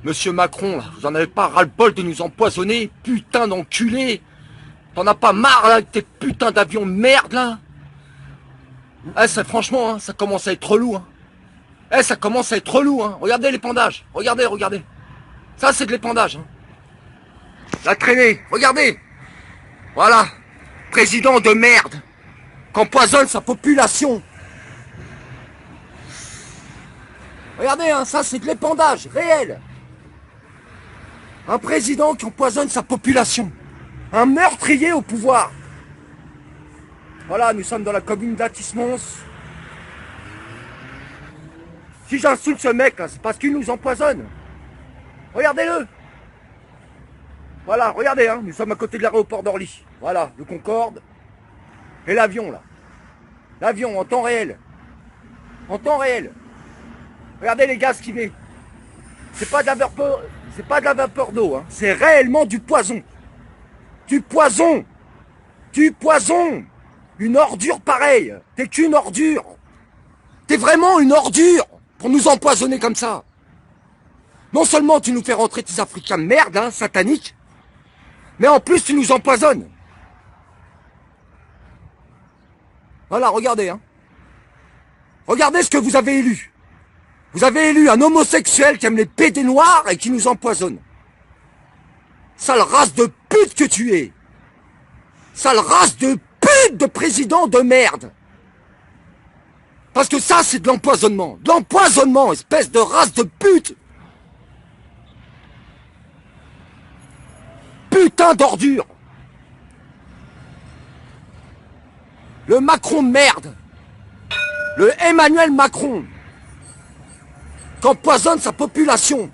Monsieur Macron, là, vous en avez pas ras-le-bol de nous empoisonner, putain d'enculé. T'en as pas marre là avec tes putains d'avions de merde là? Eh, ça, franchement, hein, ça commence à être relou. Hein. Eh, ça commence à être relou. Hein. Regardez l'épandage. Regardez, regardez. Ça, c'est de l'épandage. Hein. La traînée. Regardez. Voilà. Président de merde. Qu'empoisonne sa population. Regardez, hein, ça, c'est de l'épandage réel. Un président qui empoisonne sa population. Un meurtrier au pouvoir. Voilà, nous sommes dans la commune d'Athis-Mons. Si j'insulte ce mec, c'est parce qu'il nous empoisonne. Regardez-le. Voilà, regardez, hein, nous sommes à côté de l'aéroport d'Orly. Voilà, le Concorde. Et l'avion, là. L'avion, en temps réel. En temps réel. Regardez les gaz qu'il met. C'est pas de la vapeur, c'est pas de la vapeur d'eau, hein. C'est réellement du poison. Du poison. Du poison. Une ordure pareille. T'es qu'une ordure. T'es vraiment une ordure pour nous empoisonner comme ça. Non seulement tu nous fais rentrer tes Africains de merde, hein, sataniques, mais en plus tu nous empoisonnes. Voilà, regardez, hein. Regardez ce que vous avez élu. Vous avez élu un homosexuel qui aime les pédés noirs et qui nous empoisonne. Sale race de pute que tu es. Sale race de pute de président de merde. Parce que ça, c'est de l'empoisonnement. De l'empoisonnement, espèce de race de pute. Putain d'ordure. Le Macron de merde. Le Emmanuel Macron. Qu'empoisonne sa population.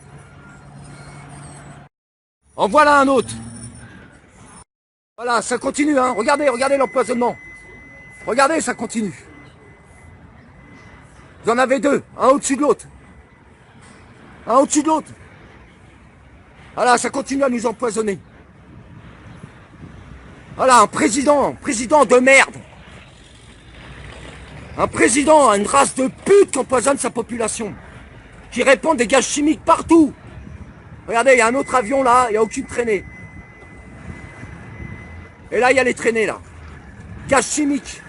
En voilà un autre. Voilà, ça continue, hein. Regardez, regardez l'empoisonnement. Regardez, ça continue. Vous en avez deux, un au-dessus de l'autre. Un au-dessus de l'autre. Voilà, ça continue à nous empoisonner. Voilà, un président de merde. Un président, une race de pute qui empoisonne sa population. Qui répand des gaz chimiques partout. Regardez, il y a un autre avion là, il n'y a aucune traînée. Et là, il y a les traînées là. Gaz chimique.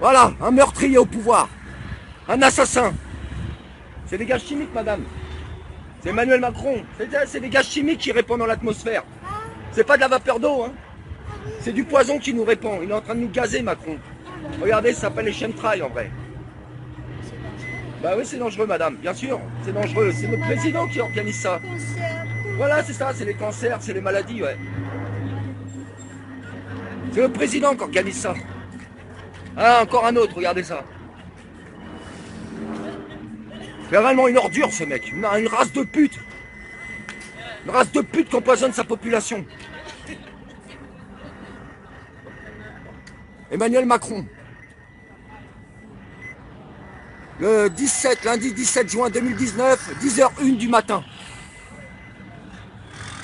Voilà, un meurtrier au pouvoir. Un assassin. C'est des gaz chimiques, madame. C'est Emmanuel Macron. C'est des gaz chimiques qui répandent dans l'atmosphère. C'est pas de la vapeur d'eau, hein. C'est du poison qui nous répand. Il est en train de nous gazer, Macron. Regardez, ça s'appelle les chemtrails en vrai. Bah oui, c'est dangereux, madame. Bien sûr, c'est dangereux. C'est notre président qui organise ça. Voilà, c'est ça, c'est les cancers, c'est les maladies, ouais. C'est le président qui organise ça. Ah, encore un autre, regardez ça. C'est vraiment une ordure, ce mec. Une race de pute. Une race de pute qui empoisonne sa population. Emmanuel Macron. Le 17, lundi 17 juin 2019, 10h01 du matin.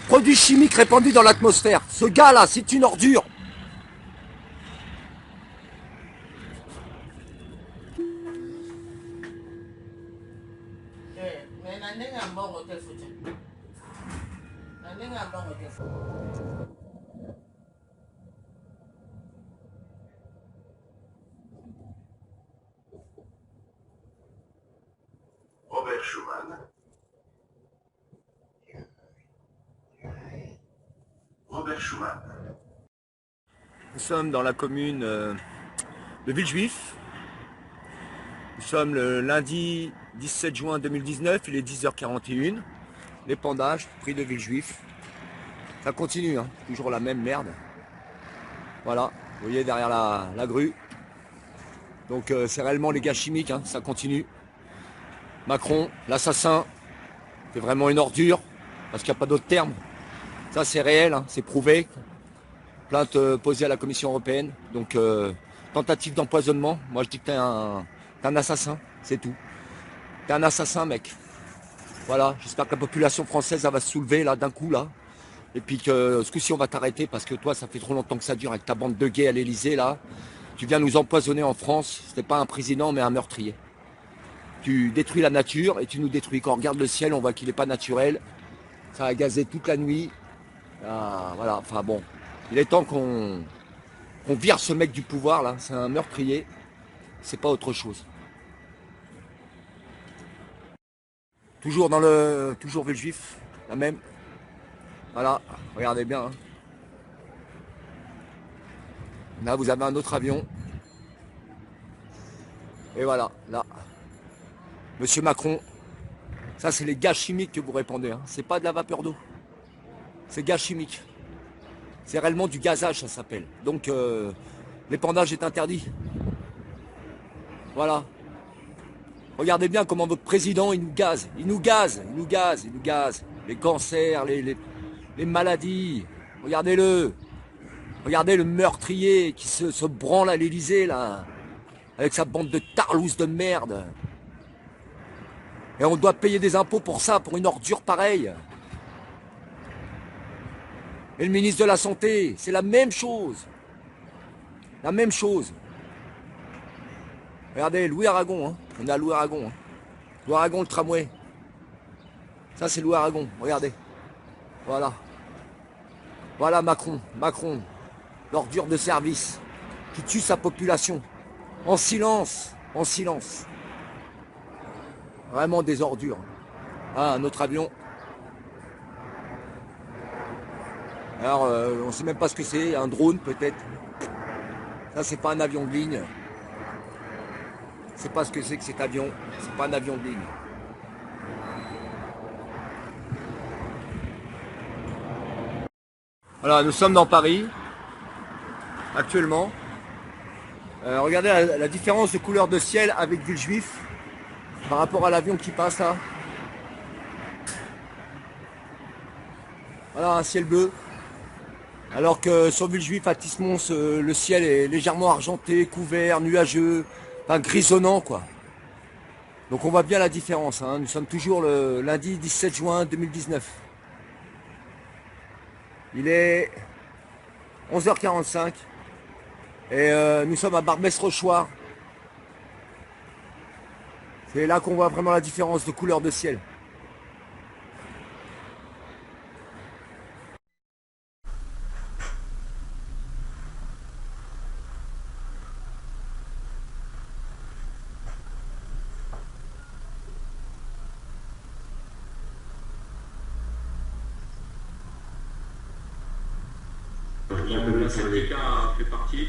Produits chimiques répandus dans l'atmosphère. Ce gars-là, c'est une ordure. Robert Schuman. Robert Schuman. Nous sommes dans la commune de Villejuif. Nous sommes le lundi 17 juin 2019, il est 10h41. L'épandage, prix de Villejuif. Ça continue, hein, toujours la même merde. Voilà, vous voyez derrière la grue. Donc c'est réellement les gaz chimiques, hein, ça continue. Macron, l'assassin, c'est vraiment une ordure, parce qu'il n'y a pas d'autre terme. Ça c'est réel, hein, c'est prouvé. Plainte posée à la Commission européenne. Donc tentative d'empoisonnement. Moi je dis que t'es un assassin, c'est tout. T'es un assassin, mec. Voilà, j'espère que la population française elle va se soulever là d'un coup là. Et puis que ce coup-ci on va t'arrêter parce que toi ça fait trop longtemps que ça dure avec ta bande de gays à l'Elysée là. Tu viens nous empoisonner en France. C'était pas un président mais un meurtrier. Tu détruis la nature et tu nous détruis. Quand on regarde le ciel, on voit qu'il n'est pas naturel. Ça a gazé toute la nuit. Ah, voilà, enfin bon. Il est temps qu'on vire ce mec du pouvoir là. C'est un meurtrier. C'est pas autre chose. Toujours toujours Villejuif, la même. Voilà, regardez bien. Hein. Là, vous avez un autre avion. Et voilà, là. Monsieur Macron, ça c'est les gaz chimiques que vous répandez. Hein. C'est pas de la vapeur d'eau. C'est gaz chimique. C'est réellement du gazage, ça s'appelle. Donc, l'épandage est interdit. Voilà. Regardez bien comment votre président, il nous gaze. Il nous gaze, il nous gaze, il nous gaze. Les cancers, les maladies. Regardez-le. Regardez le meurtrier qui se branle à l'Élysée, là. Avec sa bande de tarlousses de merde. Et on doit payer des impôts pour ça, pour une ordure pareille. Et le ministre de la Santé, c'est la même chose. La même chose. Regardez, Louis Aragon, hein. On est à Louis Aragon. Hein. Louis Aragon, le tramway. Ça, c'est Louis Aragon, regardez. Voilà. Voilà Macron, l'ordure de service, qui tue sa population. En silence, en silence. Vraiment des ordures. Ah, un autre avion. Alors, on ne sait même pas ce que c'est, un drone peut-être. Ça, c'est pas un avion de ligne. Je sais pas ce que c'est que cet avion. C'est pas un avion de ligne. Voilà, nous sommes dans Paris, actuellement. Regardez la différence de couleur de ciel avec Villejuif par rapport à l'avion qui passe là. Voilà, un ciel bleu. Alors que sur Villejuif, à Tismons, le ciel est légèrement argenté, couvert, nuageux, enfin grisonnant quoi. Donc on voit bien la différence. Hein. Nous sommes toujours le lundi 17 juin 2019. Il est 11h45 et nous sommes à Barbès-Rochoir. C'est là qu'on voit vraiment la différence de couleur de ciel. La syndicat a fait partie.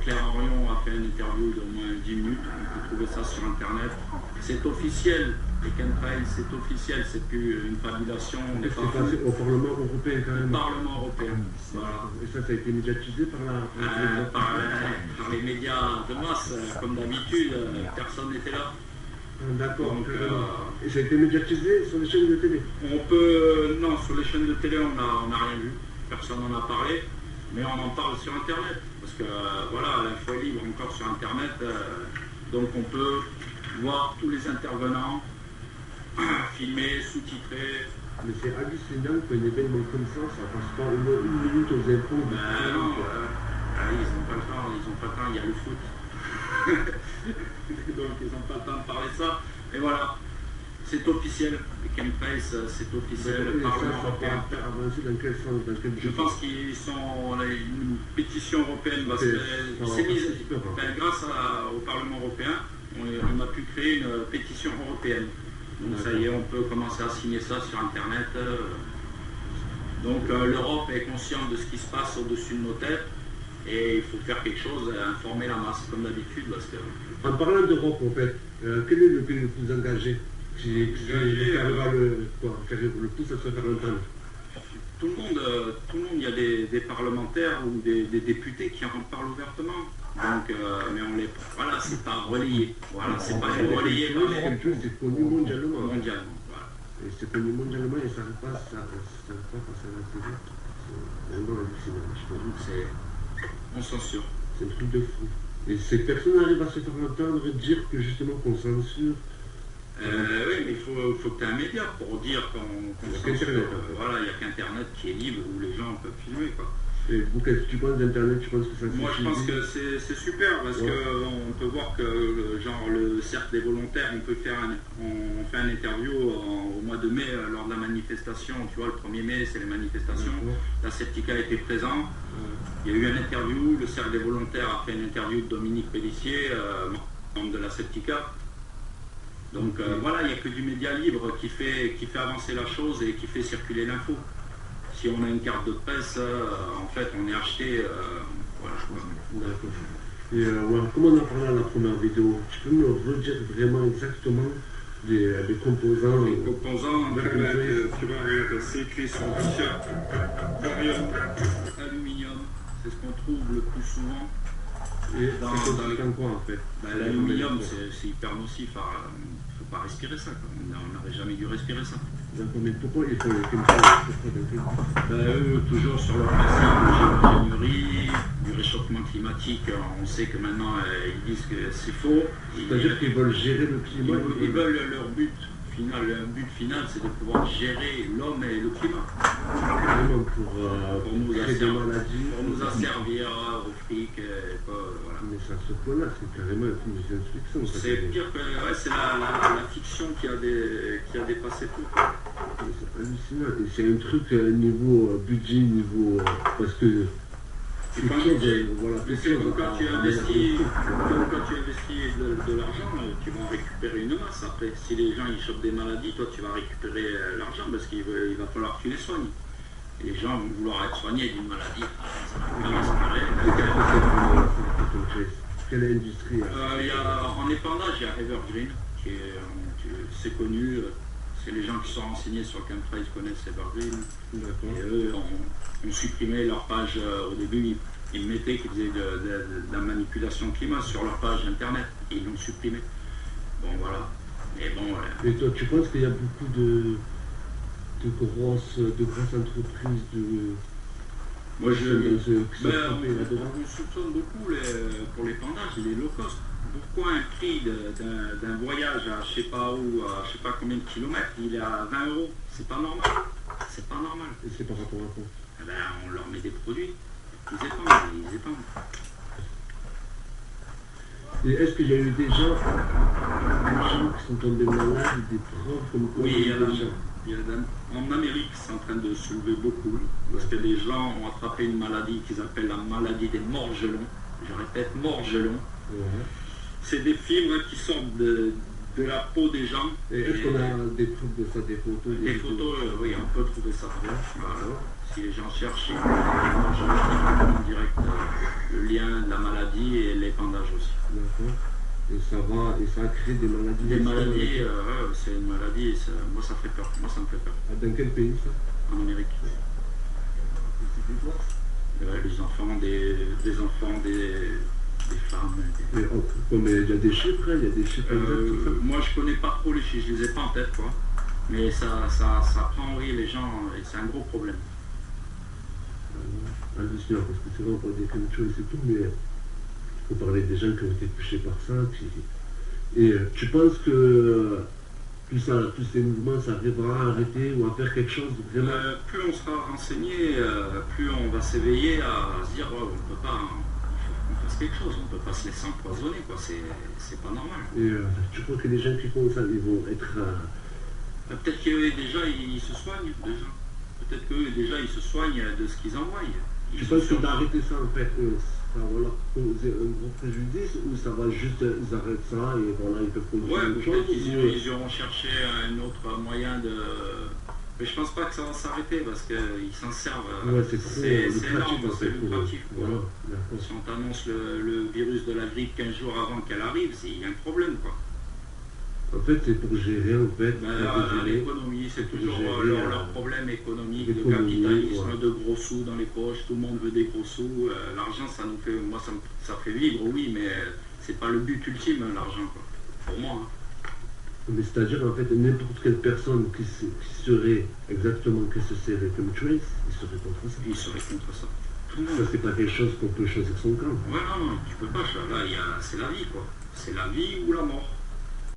Claire Henrion a fait une interview d'au moins 10 minutes. On peut trouver ça sur internet. C'est officiel. Les chemtrails, c'est officiel. C'est plus une fabulation. C'est passé au Parlement européen quand même. Au Parlement européen. Voilà. Et ça a été médiatisé Par les médias de masse, comme d'habitude, personne n'était là. D'accord. Et ça a été médiatisé sur les chaînes de télé? Non, sur les chaînes de télé, on n'a rien vu. Personne n'en a parlé. Mais on en parle sur Internet, parce que voilà, l'info est libre encore sur Internet, donc on peut voir tous les intervenants, filmer, sous-titrer. Mais c'est hallucinant qu'un événement comme ça passe pas une minute aux infos. Non, ils n'ont pas le temps, il y a le foot. Donc ils n'ont pas le temps de parler de ça, et voilà. C'est officiel, le chemtrails, c'est officiel, le Parlement européen. Je pense qu'ils sont une pétition européenne parce que grâce au Parlement européen, on a pu créer une pétition européenne. Donc ça y est, on peut commencer à signer ça sur Internet. Donc l'Europe est consciente de ce qui se passe au-dessus de nos têtes et il faut faire quelque chose, informer la masse comme d'habitude. Parce que... En parlant d'Europe, en fait, quel est le pays le plus engagé qui arrivera le plus à se faire entendre? Tout le monde, il y a des parlementaires ou des députés qui en parlent ouvertement. Donc, mais voilà, c'est pas relayé. Voilà, c'est pas relayé par les... C'est connu mondialement. Voilà. Et c'est connu mondialement et ça ne passe pas passer à la télé. C'est vraiment hallucinant. On censure. C'est un truc de fou. Et ces personnes arrivent à se faire entendre et dire que justement qu'on censure. Oui, mais il faut que tu aies un média pour dire qu'on censure. Voilà, il n'y a qu'Internet qui est libre où les gens peuvent filmer, quoi. Et vous, qu'est-ce que tu penses d'Internet? Tu penses que ça Moi, je pense que c'est super parce Ouais. qu'on peut voir que, genre, le cercle des volontaires, on fait un interview au mois de mai lors de la manifestation. Tu vois, le 1er mai, c'est les manifestations. D'accord. La Septica était présent. Il y a eu un interview. Le cercle des volontaires a fait une interview de Dominique Pellissier, membre de la Septica. Donc voilà, il n'y a que du média libre qui fait avancer la chose et qui fait circuler l'info. Si on a une carte de presse, en fait, on est acheté. Voilà. D'accord. Et ouais, comme on a parlé à la première vidéo, tu peux me redire vraiment exactement les composants? Les composants, tu vois, c'est écrit sur le t-shirt. Barium, aluminium, c'est ce qu'on trouve le plus souvent. Et Dans c'est comme quoi en fait? L'aluminium, c'est hyper nocif. Il ne faut pas respirer ça. On n'aurait jamais dû respirer ça. D'accord, mais pourquoi ils font les chemtrails? Eux, toujours sur leur principe de géoingénierie, du réchauffement climatique, on sait que maintenant ils disent que c'est faux. C'est-à-dire qu'ils veulent gérer le climat? Ils veulent leur but final, c'est de pouvoir gérer l'homme et le climat. Vraiment pour nous créer des maladies? Pour nous asservir au fric. Voilà. Mais ça, ce point-là, c'est carrément un film de science-fiction. C'est pire que c'est la fiction qui a dépassé tout. C'est hallucinant. Et c'est un truc niveau budget, niveau. Parce que. C'est comme quand tu investis de l'argent, tu vas en récupérer une masse. Après, si les gens ils chopent des maladies, toi tu vas récupérer l'argent parce qu'il va falloir que tu les soignes. Et les gens vont vouloir être soignés d'une maladie. Quelle industrie? En épandage, il y a Evergreen, c'est connu. C'est les gens qui sont renseignés sur le chemtrail connaissent Evergreen. Et eux ont supprimé leur page au début. Ils mettaient qu'ils faisaient de la manipulation climat sur leur page internet. Et ils l'ont supprimé. Bon voilà. Et bon. Et toi, tu penses qu'il y a beaucoup de grosses entreprises Moi je là-dedans? on soupçonne beaucoup pour l'épandage, les low cost. Pourquoi un prix d'un voyage à je sais pas où, à je sais pas combien de kilomètres, il est à 20 €? C'est pas normal. C'est pas normal. Et c'est par rapport à quoi? Eh ben, on leur met des produits. Ils épandent. Et est-ce qu'il y a eu des gens qui sont tombés malades, des preuves comme quoi? Oui, en Amérique, c'est en train de soulever beaucoup. Parce que les gens ont attrapé une maladie qu'ils appellent la maladie des morgelons. Je répète, morgelons. Ouais. C'est des fibres qui sortent de la peau des gens. Et est-ce qu'on a des preuves de ça, des photos? Des photos, oui, on peut trouver ça. Voilà. Si les gens cherchent, ils vont en direct le lien de la maladie et l'épandage aussi. D'accord. Et ça a créé des maladies? Des maladies, c'est une maladie, moi ça fait peur. Moi ça me fait peur. Dans quel pays ça? En Amérique. Les enfants, des femmes. Mais il y a des chiffres, il y a des chiffres exacts, tout ça. Moi je connais pas trop les chiffres, je les ai pas en tête quoi. Mais ça prend les gens et c'est un gros problème. Hallucinant, parce que c'est vrai, on parle des chemtrails et tout, mais on parlait des gens qui ont été touchés par ça. Et tu penses que tous ces mouvements, ça arrivera à arrêter ou à faire quelque chose vraiment? Plus on sera renseigné, plus on va s'éveiller à se dire on peut pas, on fasse quelque chose, on peut pas se laisser empoisonner quoi, c'est pas normal. Et tu crois que les gens qui font ça, ils vont être... Peut-être qu'eux déjà ils se soignent déjà. Peut-être qu'eux déjà ils se soignent de ce qu'ils envoient. Tu penses que d'arrêter ça en fait, ça va leur causer un gros préjudice ou ça va juste, ils arrêtent ça et voilà, ils peuvent produire ouais, autre chose? Ils iront chercher un autre moyen de... Mais je pense pas que ça va s'arrêter parce qu'ils s'en servent. Ouais, c'est énorme, c'est lucratif. Voilà, si on t'annonce le virus de la grippe 15 jours avant qu'elle arrive, il y a un problème quoi. En fait, c'est pour gérer en fait. L'économie, c'est toujours leur problème économique, de capitalisme, ouais. De gros sous dans les poches, tout le monde veut des gros sous. L'argent, ça nous fait, moi, ça fait vivre, oui, mais c'est pas le but ultime, l'argent, quoi. Pour moi. Hein. Mais c'est-à-dire, en fait, n'importe quelle personne qui serait exactement que ce serait comme Trace, il serait contre ça. Il serait contre ça. Ça, c'est pas quelque chose qu'on peut choisir son camp. Ouais, non, tu peux pas. Là, c'est la vie, quoi. C'est la vie ou la mort.